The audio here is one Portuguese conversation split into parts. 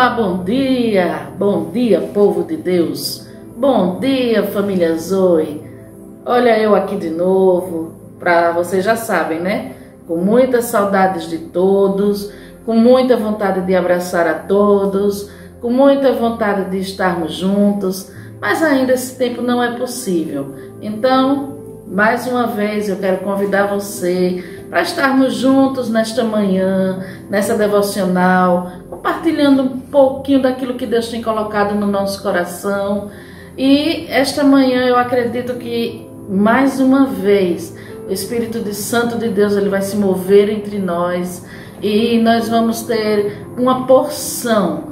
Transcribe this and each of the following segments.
Olá, bom dia, povo de Deus, bom dia, família Zoe. Olha eu aqui de novo, vocês já sabem, né? Com muitas saudades de todos, com muita vontade de abraçar a todos, com muita vontade de estarmos juntos, mas ainda esse tempo não é possível. Então, mais uma vez eu quero convidar você para estarmos juntos nesta manhã, nessa devocional, compartilhando um pouquinho daquilo que Deus tem colocado no nosso coração. E esta manhã eu acredito que mais uma vez o Espírito Santo de Deus ele vai se mover entre nós e nós vamos ter uma porção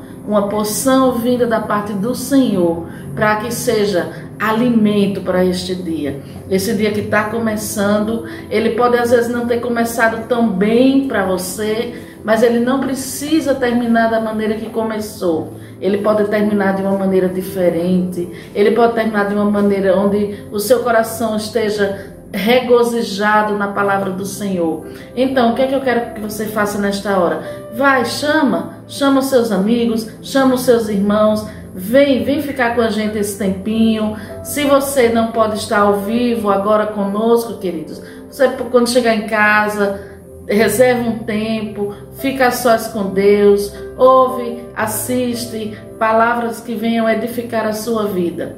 vinda da parte do Senhor, para que seja alimento para este dia. Esse dia que está começando, ele pode às vezes não ter começado tão bem para você, mas ele não precisa terminar da maneira que começou. Ele pode terminar de uma maneira diferente, ele pode terminar de uma maneira onde o seu coração esteja regozijado na palavra do Senhor. Então, o que é que eu quero que você faça nesta hora? Vai, chama os seus amigos, chama os seus irmãos, vem ficar com a gente esse tempinho. Se você não pode estar ao vivo agora conosco, queridos, você quando chegar em casa, reserva um tempo, fica a sós com Deus, ouve, assiste palavras que venham edificar a sua vida.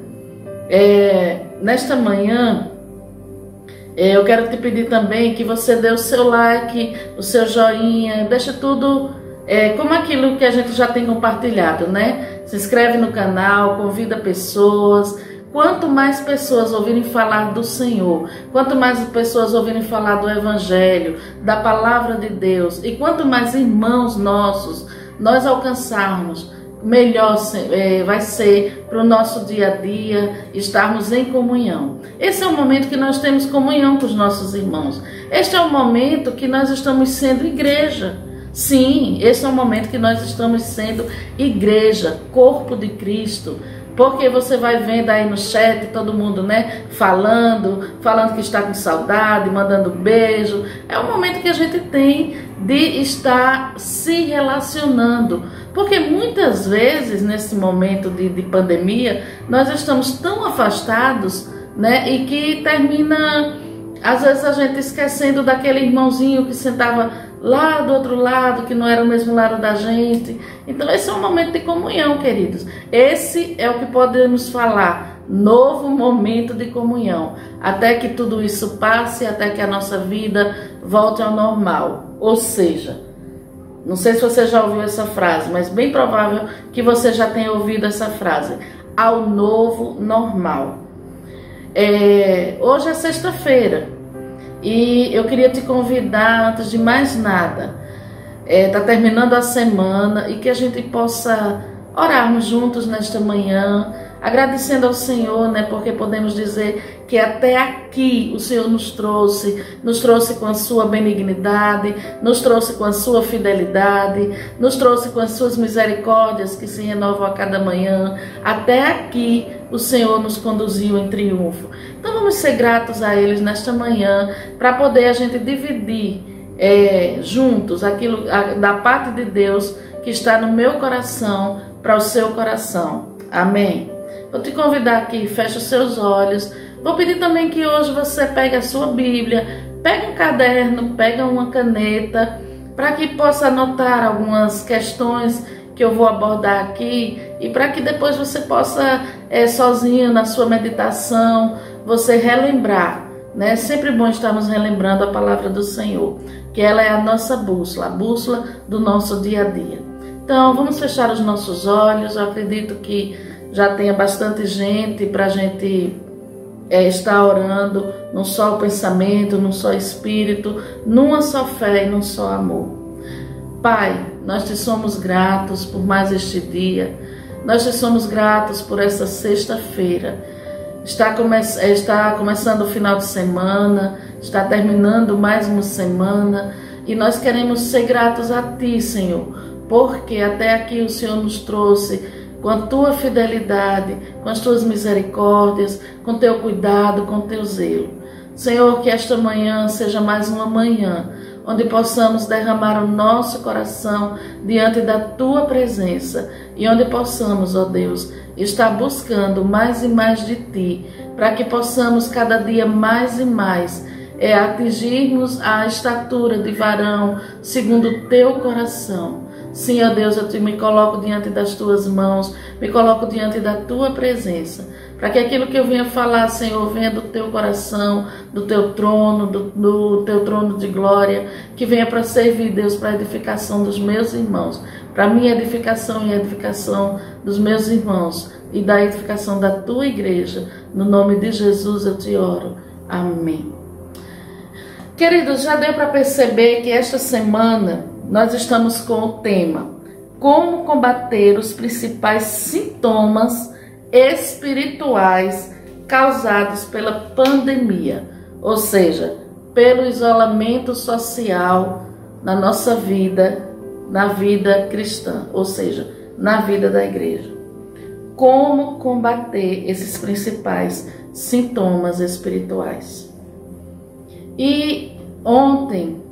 Nesta manhã, eu quero te pedir também que você dê o seu like, o seu joinha, deixa tudo como aquilo que a gente já tem compartilhado, né? Se inscreve no canal, convida pessoas. Quanto mais pessoas ouvirem falar do Senhor, quanto mais pessoas ouvirem falar do Evangelho, da Palavra de Deus, e quanto mais irmãos nossos nós alcançarmos, melhor vai ser para o nosso dia a dia estarmos em comunhão. Esse é o momento que nós temos comunhão com os nossos irmãos. Este é o momento que nós estamos sendo igreja. Sim, esse é o momento que nós estamos sendo igreja, corpo de Cristo. Porque você vai vendo aí no chat todo mundo, né, falando que está com saudade, mandando beijo. É o momento que a gente tem de estar se relacionando. Porque muitas vezes, nesse momento de pandemia, nós estamos tão afastados, né, e que termina, às vezes, a gente esquecendo daquele irmãozinho que sentava lá do outro lado, que não era o mesmo lado da gente. Então esse é um momento de comunhão, queridos. Esse é o que podemos falar, novo momento de comunhão, até que tudo isso passe, até que a nossa vida volte ao normal. Ou seja, não sei se você já ouviu essa frase, mas bem provável que você já tenha ouvido essa frase, ao novo normal. Hoje é sexta-feira, e eu queria te convidar, antes de mais nada, tá terminando a semana, e que a gente possa orarmos juntos nesta manhã, agradecendo ao Senhor, né, porque podemos dizer que até aqui o Senhor nos trouxe com a sua benignidade, nos trouxe com a sua fidelidade, nos trouxe com as suas misericórdias que se renovam a cada manhã. Até aqui o Senhor nos conduziu em triunfo. Então vamos ser gratos a eles nesta manhã, para poder a gente dividir juntos aquilo da parte de Deus que está no meu coração para o seu coração. Amém? Vou te convidar aqui, feche os seus olhos. Vou pedir também que hoje você pegue a sua Bíblia, pegue um caderno, pegue uma caneta, para que possa anotar algumas questões que eu vou abordar aqui, e para que depois você possa, sozinho na sua meditação, você relembrar, né? É sempre bom estarmos relembrando a palavra do Senhor, que ela é a nossa bússola, a bússola do nosso dia a dia. Então, vamos fechar os nossos olhos. Eu acredito que já tenha bastante gente para a gente estar orando num só pensamento, num só espírito, numa só fé e num só amor. Pai, nós te somos gratos por mais este dia. Nós te somos gratos por essa sexta-feira. Está começando o final de semana, está terminando mais uma semana, e nós queremos ser gratos a Ti, Senhor, porque até aqui o Senhor nos trouxe com a Tua fidelidade, com as Tuas misericórdias, com Teu cuidado, com Teu zelo. Senhor, que esta manhã seja mais uma manhã onde possamos derramar o nosso coração diante da Tua presença e onde possamos, ó Deus, estar buscando mais e mais de Ti, para que possamos cada dia mais e mais atingirmos a estatura de varão segundo o Teu coração. Sim, ó Deus, eu me coloco diante das Tuas mãos, me coloco diante da Tua presença, para que aquilo que eu venha falar, Senhor, venha do Teu coração, do Teu trono, do Teu trono de glória, que venha para servir, Deus, para a edificação dos meus irmãos, para a minha edificação e a edificação dos meus irmãos, e da edificação da Tua igreja. No nome de Jesus eu te oro. Amém. Queridos, já deu para perceber que esta semana nós estamos com o tema Como combater os principais sintomas espirituais causados pela pandemia, ou seja, pelo isolamento social na nossa vida, na vida cristã, ou seja, na vida da igreja. Como combater esses principais sintomas espirituais? E ontem,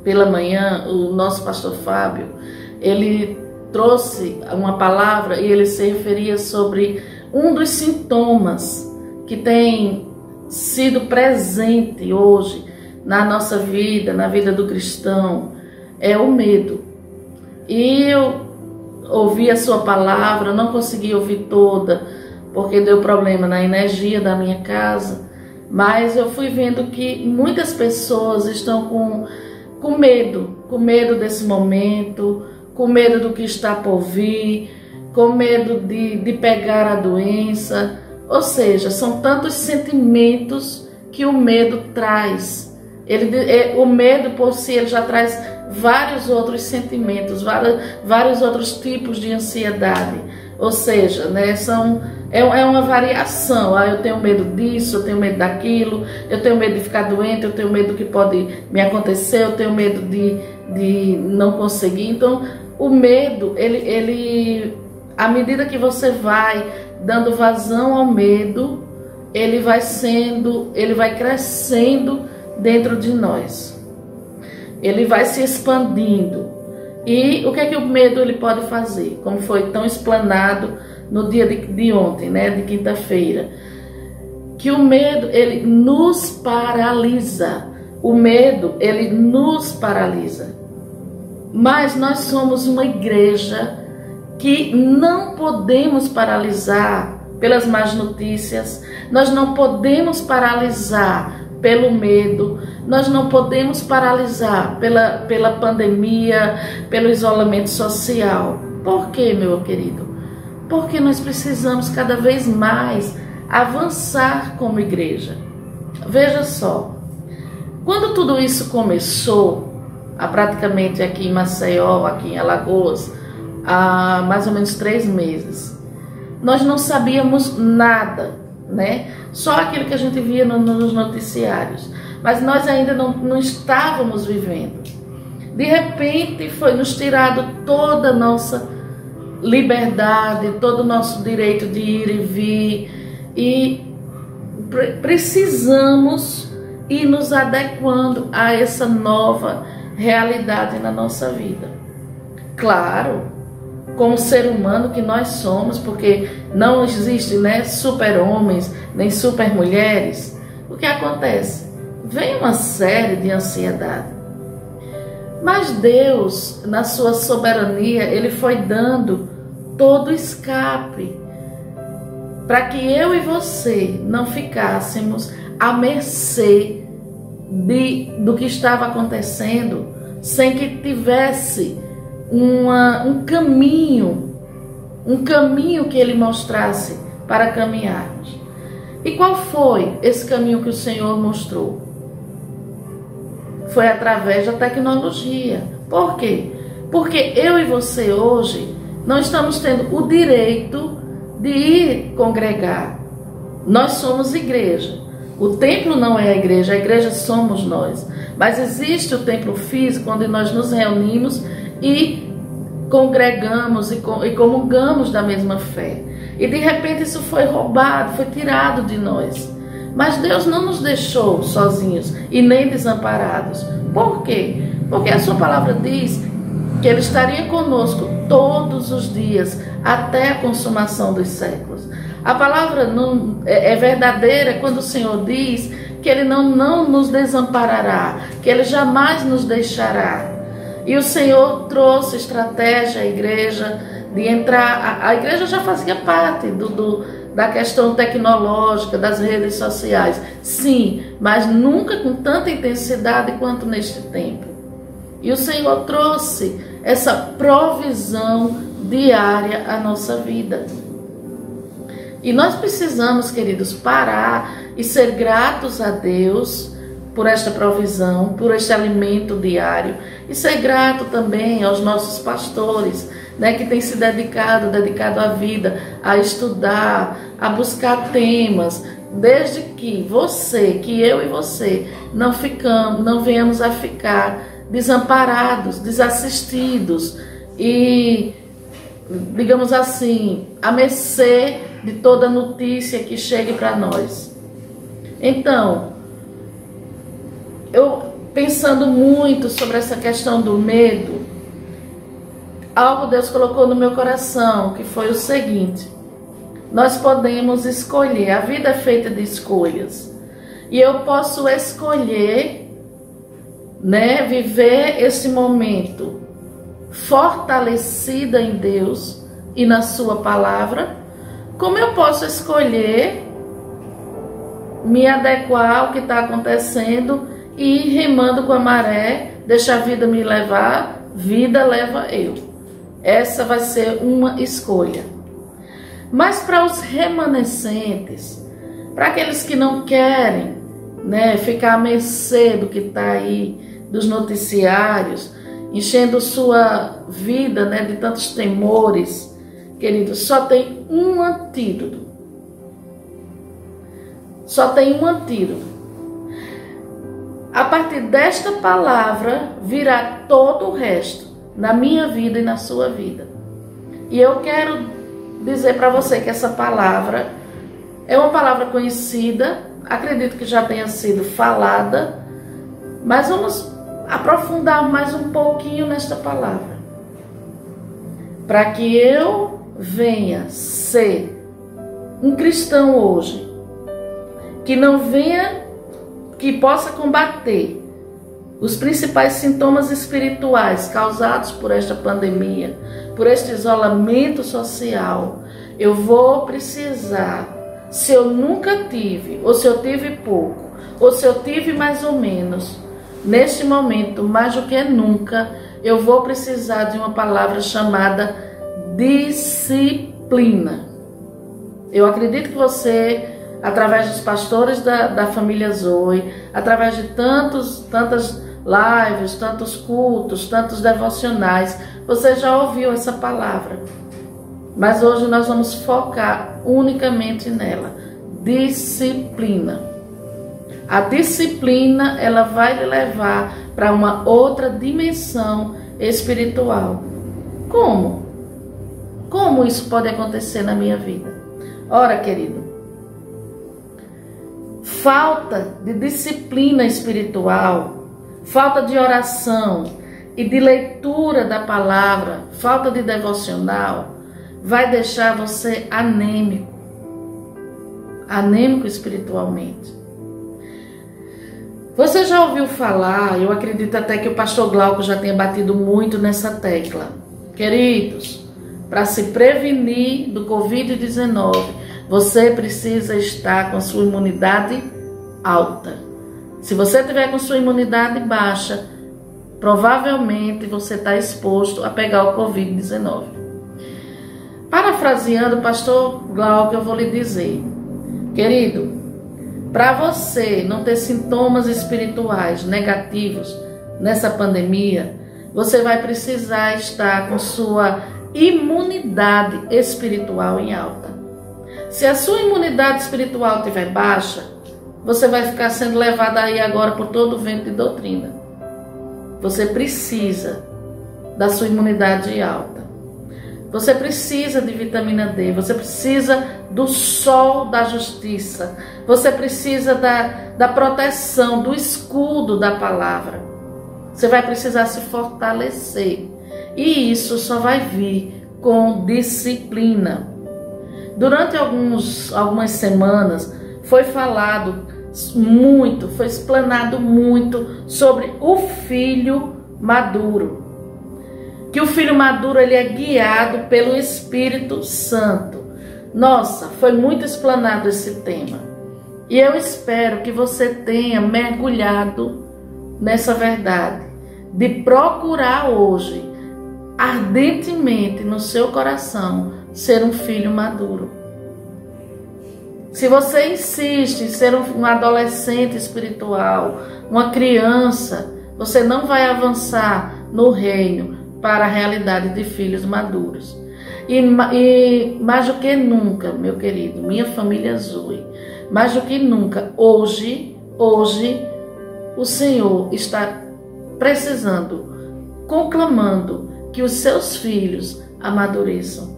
pela manhã, o nosso pastor Fábio, ele trouxe uma palavra e ele se referia sobre um dos sintomas que tem sido presente hoje na nossa vida, na vida do cristão, é o medo. E eu ouvi a sua palavra, não consegui ouvir toda, porque deu problema na energia da minha casa, mas eu fui vendo que muitas pessoas estão com medo desse momento, com medo do que está por vir, com medo de pegar a doença. Ou seja, são tantos sentimentos que o medo traz. O medo por si ele já traz vários outros sentimentos, vários outros tipos de ansiedade. Ou seja, né, é uma variação. Eu tenho medo disso, eu tenho medo daquilo, eu tenho medo de ficar doente, eu tenho medo do que pode me acontecer, eu tenho medo de não conseguir. Então, o medo, à medida que você vai dando vazão ao medo, ele vai crescendo dentro de nós. Ele vai se expandindo. E o que é que o medo ele pode fazer? Como foi tão explanado no dia de ontem, né, de quinta-feira, que o medo ele nos paralisa. O medo ele nos paralisa. Mas nós somos uma igreja que não podemos paralisar pelas más notícias, nós não podemos paralisar pelo medo, nós não podemos paralisar pela pandemia, pelo isolamento social. Por quê, meu querido? Porque nós precisamos cada vez mais avançar como igreja. Veja só, quando tudo isso começou, praticamente aqui em Maceió, aqui em Alagoas, há mais ou menos 3 meses, nós não sabíamos nada, né? Só aquilo que a gente via nos noticiários, mas nós ainda não estávamos vivendo. De repente foi nos tirado toda a nossa liberdade, todo o nosso direito de ir e vir, e precisamos ir nos adequando a essa nova realidade na nossa vida. Claro, como ser humano que nós somos, porque não existe, né, super-homens, nem super-mulheres, o que acontece? Vem uma série de ansiedade. Mas Deus, na sua soberania, Ele foi dando todo o escape para que eu e você não ficássemos à mercê do que estava acontecendo, sem que tivesse um caminho que Ele mostrasse para caminharmos. E qual foi esse caminho que o Senhor mostrou? Foi através da tecnologia. Por quê? Porque eu e você hoje não estamos tendo o direito de ir congregar. Nós somos igreja. O templo não é a igreja somos nós. Mas existe o templo físico onde nós nos reunimos e congregamos e comungamos da mesma fé. E de repente isso foi roubado, foi tirado de nós. Mas Deus não nos deixou sozinhos e nem desamparados. Por quê? Porque a sua palavra diz que Ele estaria conosco todos os dias, até a consumação dos séculos. A palavra não é verdadeira quando o Senhor diz que Ele não nos desamparará, que Ele jamais nos deixará. E o Senhor trouxe estratégia à igreja de entrar. A igreja já fazia parte da questão tecnológica, das redes sociais. Sim, mas nunca com tanta intensidade quanto neste tempo. E o Senhor trouxe essa provisão diária à nossa vida. E nós precisamos, queridos, parar e ser gratos a Deus por esta provisão, por este alimento diário. E ser grato também aos nossos pastores, né, que têm se dedicado à vida, a estudar, a buscar temas, desde que eu e você não venhamos a ficar desamparados, desassistidos e, digamos assim, à mercê de toda notícia que chegue para nós. Então, eu pensando muito sobre essa questão do medo, algo Deus colocou no meu coração, que foi o seguinte: nós podemos escolher, a vida é feita de escolhas, e eu posso escolher, né, viver esse momento fortalecida em Deus e na sua palavra, como eu posso escolher me adequar ao que está acontecendo e ir remando com a maré, deixar a vida me levar, vida leva eu. Essa vai ser uma escolha. Mas para os remanescentes, para aqueles que não querem, né, ficar à mercê do que está aí, dos noticiários, enchendo sua vida, né, de tantos temores, queridos, só tem um antídoto. Só tem um antídoto. A partir desta palavra virá todo o resto, na minha vida e na sua vida. E eu quero dizer para você que essa palavra é uma palavra conhecida, acredito que já tenha sido falada, mas vamos aprofundar mais um pouquinho nesta palavra, para que eu venha ser um cristão hoje, que possa combater os principais sintomas espirituais causados por esta pandemia, por este isolamento social. Eu vou precisar, se eu nunca tive, ou se eu tive pouco, ou se eu tive mais ou menos, neste momento, mais do que nunca, eu vou precisar de uma palavra chamada disciplina. Eu acredito que você, através dos pastores da família Zoe, através de tantas lives, tantos cultos, tantos devocionais, você já ouviu essa palavra. Mas hoje nós vamos focar unicamente nela. Disciplina. A disciplina, ela vai lhe levar para uma outra dimensão espiritual. Como? Como isso pode acontecer na minha vida? Ora, querido, falta de disciplina espiritual, falta de oração e de leitura da palavra, falta de devocional, vai deixar você anêmico espiritualmente. Você já ouviu falar, eu acredito até que o pastor Glauco já tenha batido muito nessa tecla. Queridos, para se prevenir do Covid-19, você precisa estar com a sua imunidade alta. Se você tiver com sua imunidade baixa, provavelmente você está exposto a pegar o Covid-19. Parafraseando o pastor Glauco, eu vou lhe dizer, querido, para você não ter sintomas espirituais negativos nessa pandemia, você vai precisar estar com sua imunidade espiritual em alta. Se a sua imunidade espiritual estiver baixa, você vai ficar sendo levado aí agora por todo o vento de doutrina. Você precisa da sua imunidade alta. Você precisa de vitamina D, você precisa do sol da justiça, você precisa da proteção, do escudo da palavra. Você vai precisar se fortalecer. E isso só vai vir com disciplina. Durante algumas semanas foi falado muito, foi explanado muito sobre o filho maduro. Que o filho maduro ele é guiado pelo Espírito Santo. Nossa, foi muito explanado esse tema. E eu espero que você tenha mergulhado nessa verdade, de procurar hoje, ardentemente no seu coração, ser um filho maduro. Se você insiste em ser um adolescente espiritual, uma criança, você não vai avançar no reino para a realidade de filhos maduros. E mais do que nunca, meu querido, minha família Zoe, mais do que nunca, hoje o Senhor está precisando, conclamando que os seus filhos amadureçam.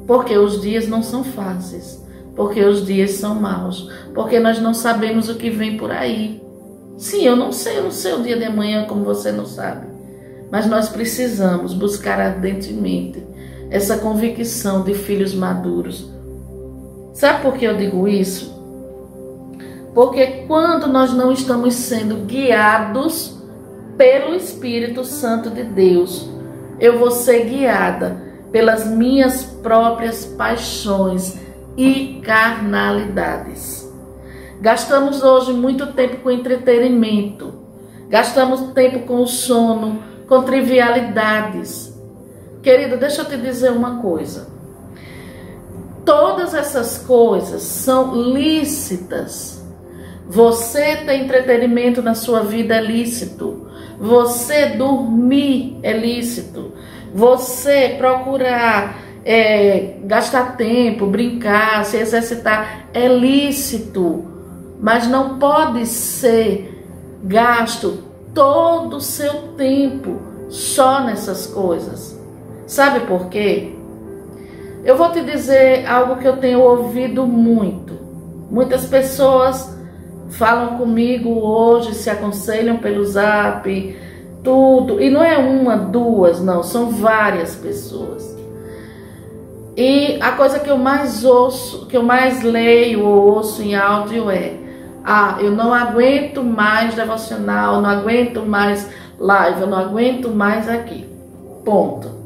Porque os dias não são fáceis, porque os dias são maus, porque nós não sabemos o que vem por aí. Sim, eu não sei o dia de amanhã como você não sabe. Mas nós precisamos buscar ardentemente essa convicção de filhos maduros. Sabe por que eu digo isso? Porque quando nós não estamos sendo guiados pelo Espírito Santo de Deus, eu vou ser guiada pelas minhas próprias paixões e carnalidades. Gastamos hoje muito tempo com entretenimento, gastamos tempo com o sono, com trivialidades. Querido, deixa eu te dizer uma coisa. Todas essas coisas são lícitas. Você ter entretenimento na sua vida é lícito. Você dormir é lícito. Você procurar gastar tempo, brincar, se exercitar é lícito. Mas não pode ser gasto todo o seu tempo só nessas coisas. Sabe por quê? Eu vou te dizer algo que eu tenho ouvido muito. Muitas pessoas falam comigo hoje, se aconselham pelo Zap, tudo. E não é uma, duas, não. São várias pessoas. E a coisa que eu mais ouço, que eu mais leio ou ouço em áudio é: eu não aguento mais devocional, não aguento mais live, eu não aguento mais aqui. Ponto.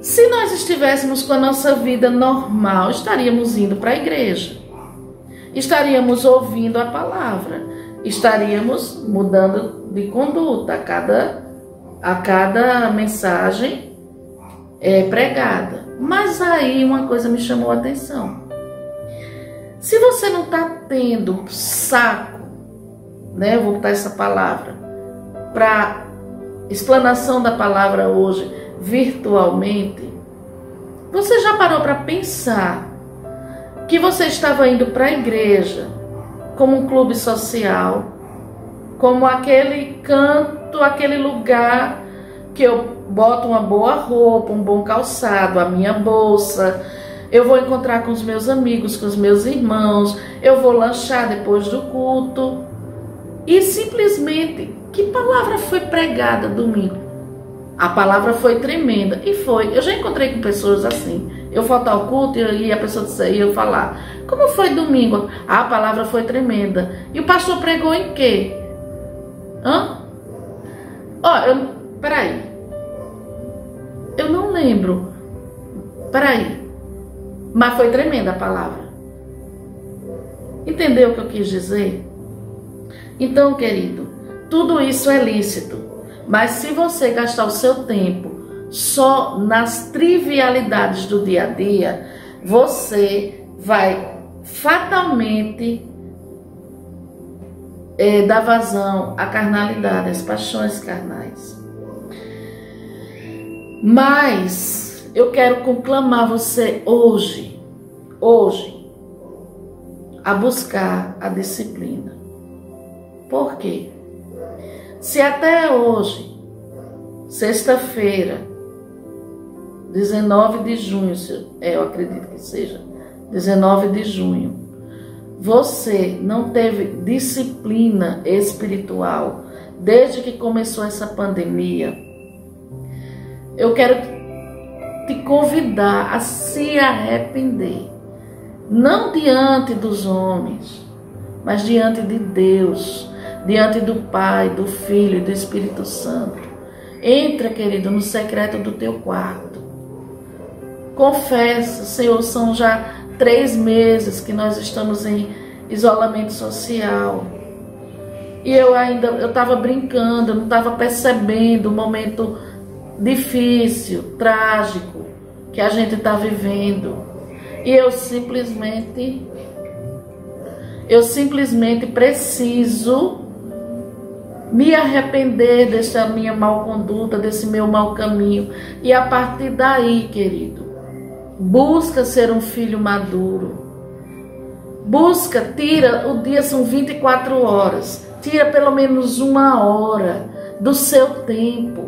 Se nós estivéssemos com a nossa vida normal, estaríamos indo para a igreja. Estaríamos ouvindo a palavra. Estaríamos mudando de conduta a cada mensagem pregada. Mas aí uma coisa me chamou a atenção. Se você não está tendo saco, né? Eu vou botar essa palavra para explanação da palavra hoje virtualmente, você já parou para pensar que você estava indo para a igreja como um clube social, como aquele canto, aquele lugar que eu boto uma boa roupa, um bom calçado, a minha bolsa, eu vou encontrar com os meus amigos, com os meus irmãos, eu vou lanchar depois do culto. E simplesmente, que palavra foi pregada domingo? A palavra foi tremenda. E foi. Eu já encontrei com pessoas assim. Eu faltar ao culto e a pessoa ia eu falar: como foi domingo? A palavra foi tremenda. E o pastor pregou em quê? Peraí. Eu não lembro. Peraí. Mas foi tremenda a palavra. Entendeu o que eu quis dizer? Então, querido, tudo isso é lícito. Mas se você gastar o seu tempo só nas trivialidades do dia a dia, você vai fatalmente dar vazão à carnalidade, às paixões carnais. Mas eu quero conclamar você hoje, a buscar a disciplina. Por quê? Se até hoje, sexta-feira, 19 de junho, eu acredito que seja, 19 de junho, você não teve disciplina espiritual desde que começou essa pandemia, eu quero te convidar a se arrepender, não diante dos homens, mas diante de Deus, diante do Pai, do Filho e do Espírito Santo. Entra, querido, no secreto do teu quarto. Confessa, Senhor, são já 3 meses que nós estamos em isolamento social. E eu estava brincando, eu não estava percebendo o momento difícil, trágico que a gente está vivendo. E eu simplesmente preciso me arrepender dessa minha mal conduta, desse meu mau caminho. E a partir daí, querido, busca ser um filho maduro. Busca, tira, o dia são 24 horas. Tira pelo menos 1 hora do seu tempo.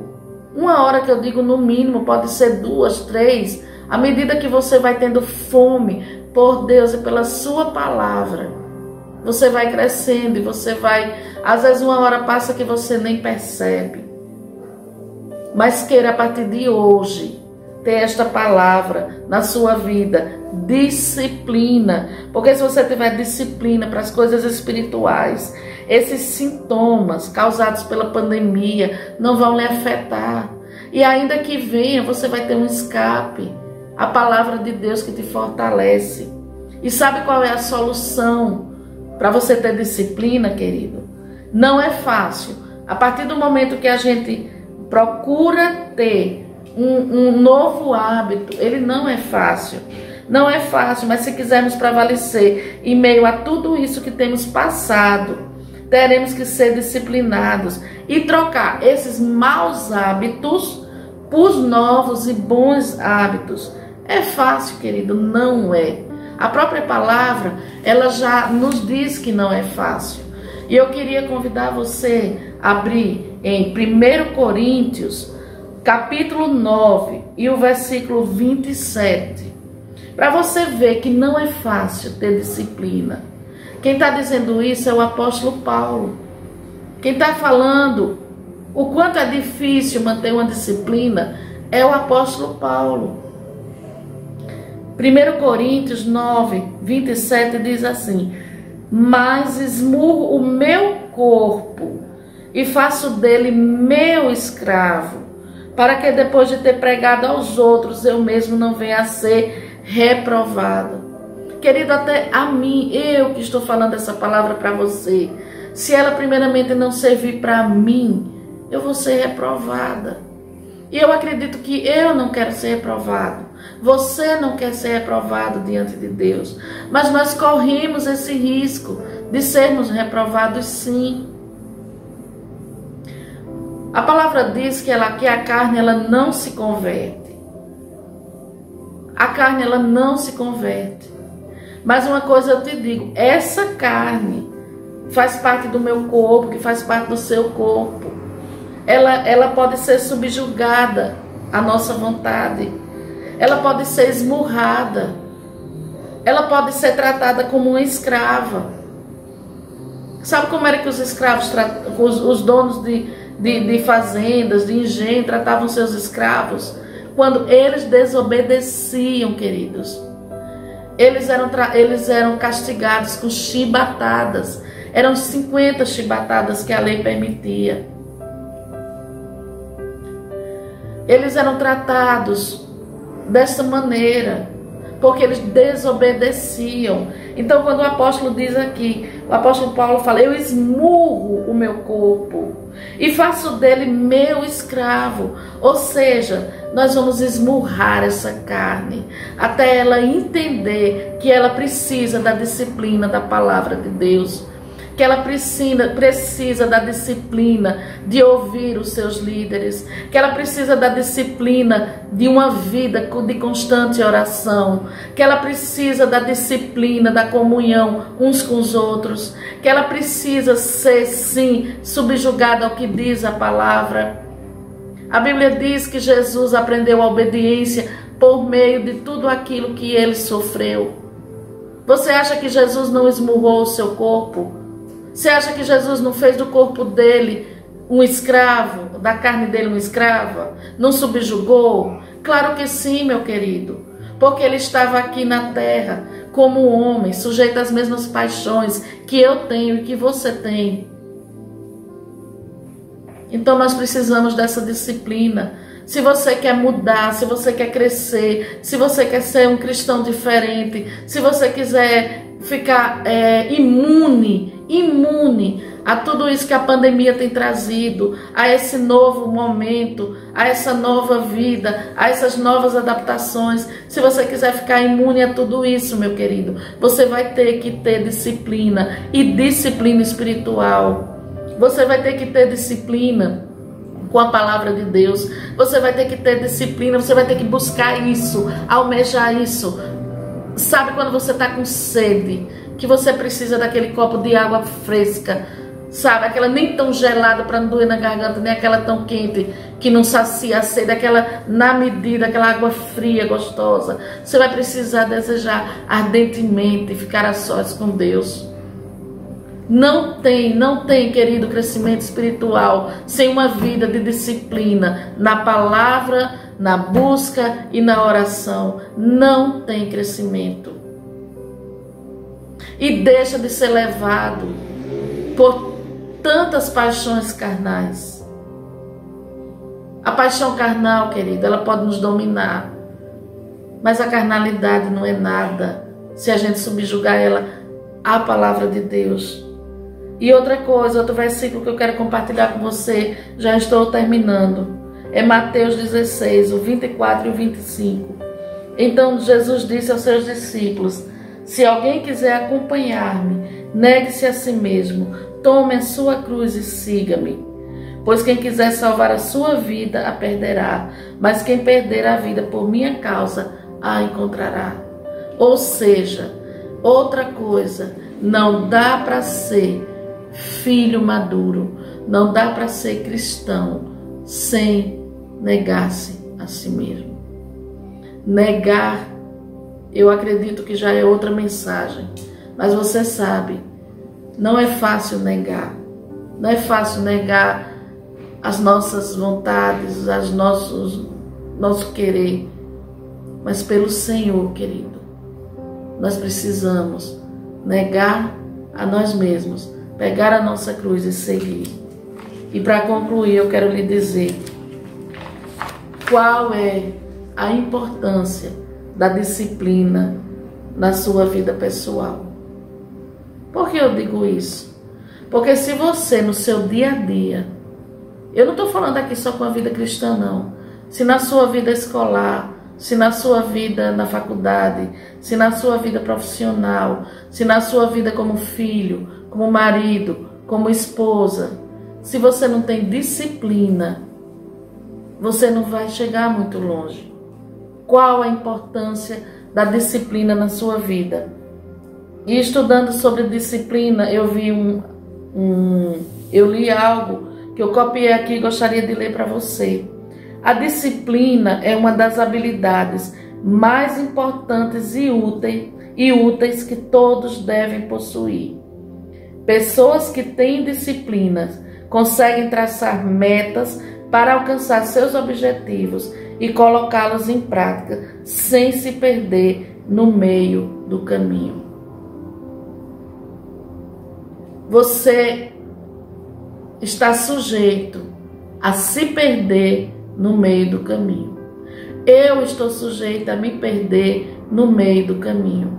1 hora que eu digo no mínimo, pode ser 2, 3. À medida que você vai tendo fome por Deus e pela sua palavra, você vai crescendo e você vai... Às vezes 1 hora passa que você nem percebe. Mas queira a partir de hoje ter esta palavra na sua vida. Disciplina. Porque se você tiver disciplina para as coisas espirituais, esses sintomas causados pela pandemia não vão lhe afetar. E ainda que venha, você vai ter um escape. A palavra de Deus que te fortalece. E sabe qual é a solução para você ter disciplina, querido? Não é fácil. A partir do momento que a gente procura ter um novo hábito, ele não é fácil. Não é fácil, mas se quisermos prevalecer em meio a tudo isso que temos passado, teremos que ser disciplinados e trocar esses maus hábitos por novos e bons hábitos. É fácil, querido? Não é. A própria palavra, ela já nos diz que não é fácil. E eu queria convidar você a abrir em 1 Coríntios, capítulo 9 e o versículo 27. Para você ver que não é fácil ter disciplina. Quem está dizendo isso é o apóstolo Paulo. Quem está falando o quanto é difícil manter uma disciplina é o apóstolo Paulo. 1 Coríntios 9, 27 diz assim: mas esmurro o meu corpo e faço dele meu escravo, para que depois de ter pregado aos outros, eu mesmo não venha a ser reprovado. Querido, até a mim, eu que estou falando essa palavra para você, se ela primeiramente não servir para mim, eu vou ser reprovada. E eu acredito que eu não quero ser reprovado. Você não quer ser reprovado diante de Deus. Mas nós corremos esse risco de sermos reprovados, sim. A palavra diz que a carne ela não se converte. A carne ela não se converte. Mas uma coisa eu te digo, essa carne faz parte do meu corpo, que faz parte do seu corpo. Ela pode ser subjugada à nossa vontade. Ela pode ser esmurrada. Ela pode ser tratada como uma escrava. Sabe como era que os escravos, os donos de fazendas, de engenho, tratavam seus escravos? Quando eles desobedeciam, queridos. Eles eram castigados com chibatadas. Eram 50 chibatadas que a lei permitia. Eles eram tratados dessa maneira, porque eles desobedeciam. Então, quando o apóstolo diz aqui, o apóstolo Paulo fala: eu esmurro o meu corpo e faço dele meu escravo. Ou seja, nós vamos esmurrar essa carne até ela entender que ela precisa da disciplina da palavra de Deus, que ela precisa da disciplina de ouvir os seus líderes, que ela precisa da disciplina de uma vida de constante oração, que ela precisa da disciplina da comunhão uns com os outros, que ela precisa ser, sim, subjugada ao que diz a palavra. A Bíblia diz que Jesus aprendeu a obediência por meio de tudo aquilo que ele sofreu. Você acha que Jesus não esmurrou o seu corpo? Você acha que Jesus não fez do corpo dele um escravo, da carne dele uma escrava? Não subjugou? Claro que sim, meu querido. Porque ele estava aqui na terra como homem, sujeito às mesmas paixões que eu tenho e que você tem. Então nós precisamos dessa disciplina. Se você quer mudar, se você quer crescer, se você quer ser um cristão diferente, se você quiser ficar imune a tudo isso que a pandemia tem trazido, a esse novo momento, a essa nova vida, a essas novas adaptações, se você quiser ficar imune a tudo isso, meu querido, você vai ter que ter disciplina e disciplina espiritual. Você vai ter que ter disciplina com a palavra de Deus. Você vai ter que ter disciplina, você vai ter que buscar isso, almejar isso. Sabe quando você está com sede, que você precisa daquele copo de água fresca, sabe? Aquela nem tão gelada para não doer na garganta, nem aquela tão quente que não sacia a sede, aquela na medida, aquela água fria, gostosa. Você vai precisar desejar ardentemente ficar a sós com Deus. Não tem, querido, crescimento espiritual sem uma vida de disciplina na palavra, na busca e na oração. Não tem crescimento. E deixa de ser levado por tantas paixões carnais. A paixão carnal, querido, ela pode nos dominar. Mas a carnalidade não é nada se a gente subjugar ela à palavra de Deus. E outra coisa, outro versículo que eu quero compartilhar com você, já estou terminando, é Mateus 16, o 24 e o 25. Então Jesus disse aos seus discípulos: se alguém quiser acompanhar-me, negue-se a si mesmo, tome a sua cruz e siga-me. Pois quem quiser salvar a sua vida, a perderá, mas quem perder a vida por minha causa, a encontrará. Ou seja, outra coisa, não dá para ser filho maduro, não dá para ser cristão sem negar-se a si mesmo. Negar, eu acredito que já é outra mensagem, mas você sabe, não é fácil negar. Não é fácil negar as nossas vontades, nosso querer, mas pelo Senhor, querido, nós precisamos negar a nós mesmos, pegar a nossa cruz e seguir. E para concluir, eu quero lhe dizer qual é a importância da disciplina na sua vida pessoal. Por que eu digo isso? Porque se você, no seu dia a dia, eu não estou falando aqui só com a vida cristã, não. Se na sua vida escolar, se na sua vida na faculdade, se na sua vida profissional, se na sua vida como filho, como marido, como esposa, se você não tem disciplina, você não vai chegar muito longe. Qual a importância da disciplina na sua vida? E estudando sobre disciplina, eu vi eu li algo que eu copiei aqui e gostaria de ler para você. A disciplina é uma das habilidades mais importantes e úteis que todos devem possuir. Pessoas que têm disciplina conseguem traçar metas para alcançar seus objetivos e colocá-los em prática sem se perder no meio do caminho. Você está sujeito a se perder no meio do caminho. Eu estou sujeita a me perder no meio do caminho.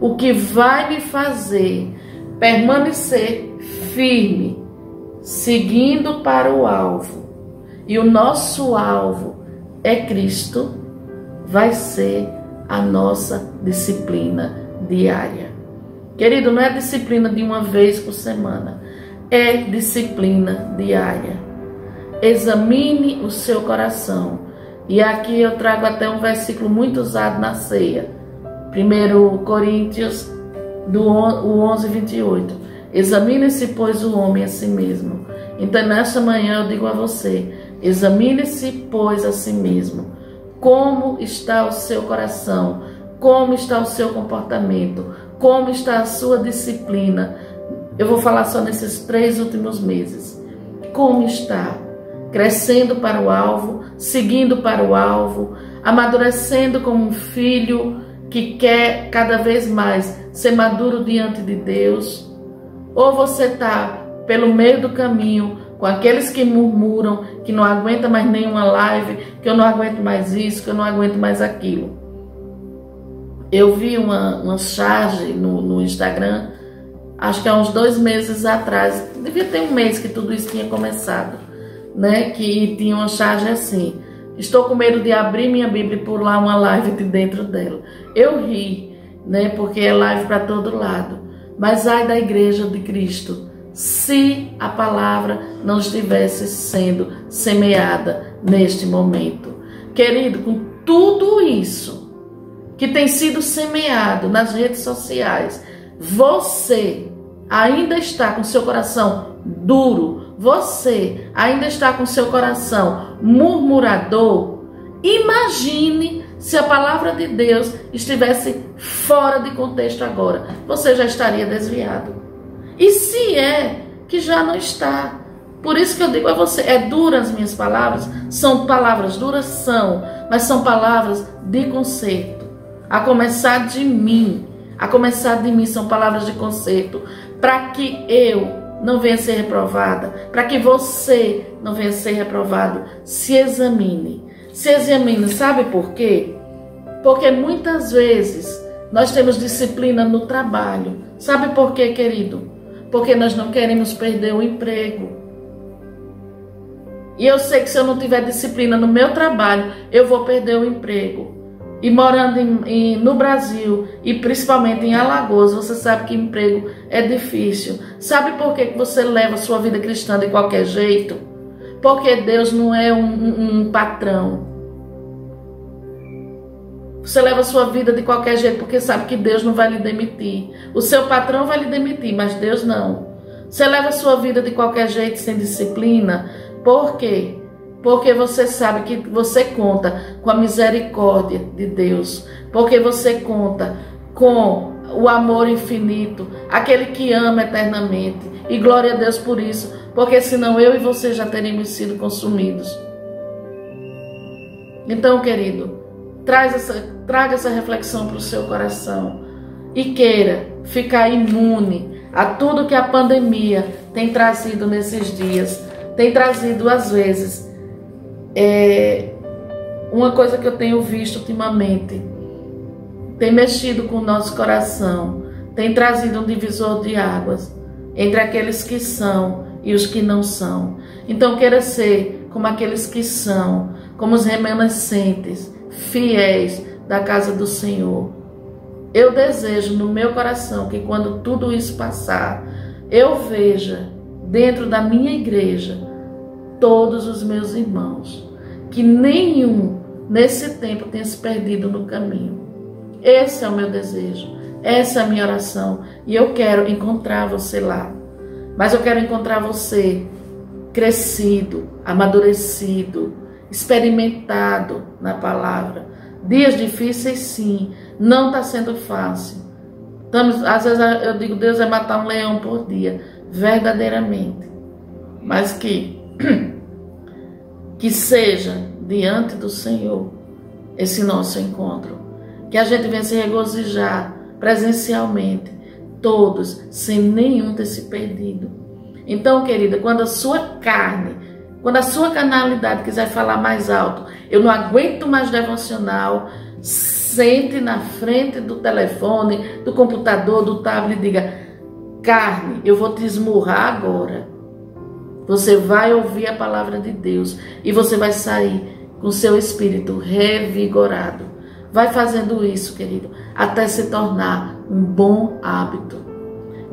O que vai me fazer permanecer firme, seguindo para o alvo, e o nosso alvo é Cristo, vai ser a nossa disciplina diária. Querido, não é disciplina de uma vez por semana, é disciplina diária. Examine o seu coração. E aqui eu trago até um versículo muito usado na ceia. 1 Coríntios, do 11, 28. Examine-se, pois, o homem a si mesmo. Então, nesta manhã eu digo a você, Examine-se, pois, a si mesmo. Como está o seu coração? Como está o seu comportamento? Como está a sua disciplina? Eu vou falar só nesses 3 últimos meses. Como está? Crescendo para o alvo, seguindo para o alvo, amadurecendo como um filho que quer cada vez mais ser maduro diante de Deus? Ou você está pelo meio do caminho, com aqueles que murmuram, que não aguenta mais nenhuma live, que eu não aguento mais isso, que eu não aguento mais aquilo? Eu vi uma charge no Instagram, acho que há uns 2 meses atrás, devia ter um mês que tudo isso tinha começado, né? Que tinha uma charge assim: estou com medo de abrir minha Bíblia e pular uma live de dentro dela. Eu ri, né? Porque é live para todo lado. Mas ai da igreja de Cristo, se a palavra não estivesse sendo semeada neste momento. Querido, com tudo isso que tem sido semeado nas redes sociais, você ainda está com seu coração duro, você ainda está com seu coração murmurador? Imagine se a palavra de Deus estivesse fora de contexto agora. Você já estaria desviado. E se é que já não está? Por isso que eu digo a você, é dura as minhas palavras? São palavras duras? São, mas são palavras de conserto. A começar de mim, são palavras de conserto, para que eu não venha ser reprovada, para que você não venha ser reprovado. Se examine, sabe por quê? Porque muitas vezes nós temos disciplina no trabalho. Sabe por quê, querido? Porque nós não queremos perder o emprego. E eu sei que se eu não tiver disciplina no meu trabalho, eu vou perder o emprego. E morando no Brasil, e principalmente em Alagoas, você sabe que emprego é difícil. Sabe por que você leva a sua vida cristã de qualquer jeito? Porque Deus não é um patrão. Você leva a sua vida de qualquer jeito porque sabe que Deus não vai lhe demitir. O seu patrão vai lhe demitir, mas Deus não. Você leva a sua vida de qualquer jeito, sem disciplina. Por quê? Porque você sabe que você conta com a misericórdia de Deus. Porque você conta com o amor infinito, aquele que ama eternamente. E glória a Deus por isso. Porque senão eu e você já teríamos sido consumidos. Então, querido, traga essa reflexão para o seu coração. E queira ficar imune a tudo que a pandemia tem trazido nesses dias. Tem trazido, às vezes, uma coisa que eu tenho visto ultimamente, tem mexido com o nosso coração, tem trazido um divisor de águas entre aqueles que são e os que não são. Então queira ser como aqueles que são, como os remanescentes, fiéis da casa do Senhor. Eu desejo no meu coração que quando tudo isso passar, eu veja dentro da minha igreja todos os meus irmãos, que nenhum nesse tempo tenha se perdido no caminho. Esse é o meu desejo, essa é a minha oração, e eu quero encontrar você lá. Mas eu quero encontrar você crescido, amadurecido, experimentado na palavra. Dias difíceis, sim, não está sendo fácil. Às vezes eu digo, Deus vai matar um leão por dia, verdadeiramente. Mas que seja diante do Senhor esse nosso encontro. Que a gente venha se regozijar presencialmente, todos, sem nenhum ter se perdido. Então, querida, quando a sua carne, quando a sua carnalidade quiser falar mais alto, eu não aguento mais devocional, sente na frente do telefone, do computador, do tablet e diga: carne, eu vou te esmurrar agora. Você vai ouvir a palavra de Deus e você vai sair com seu espírito revigorado. Vai fazendo isso, querido, até se tornar um bom hábito.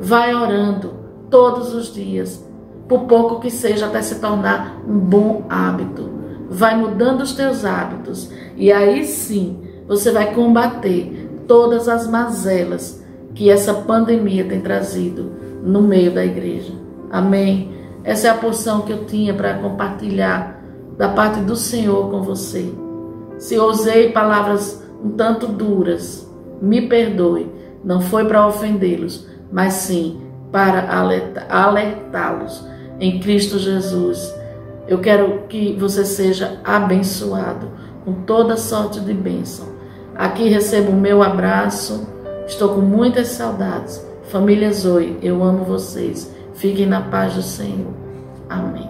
Vai orando todos os dias, por pouco que seja, até se tornar um bom hábito. Vai mudando os teus hábitos e aí sim você vai combater todas as mazelas que essa pandemia tem trazido no meio da igreja. Amém? Essa é a porção que eu tinha para compartilhar da parte do Senhor com você. Se usei palavras um tanto duras, me perdoe. Não foi para ofendê-los, mas sim para alertá-los em Cristo Jesus. Eu quero que você seja abençoado com toda sorte de bênção. Aqui recebo o meu abraço. Estou com muitas saudades. Família Zoe, eu amo vocês. Fiquem na paz do Senhor. Amém.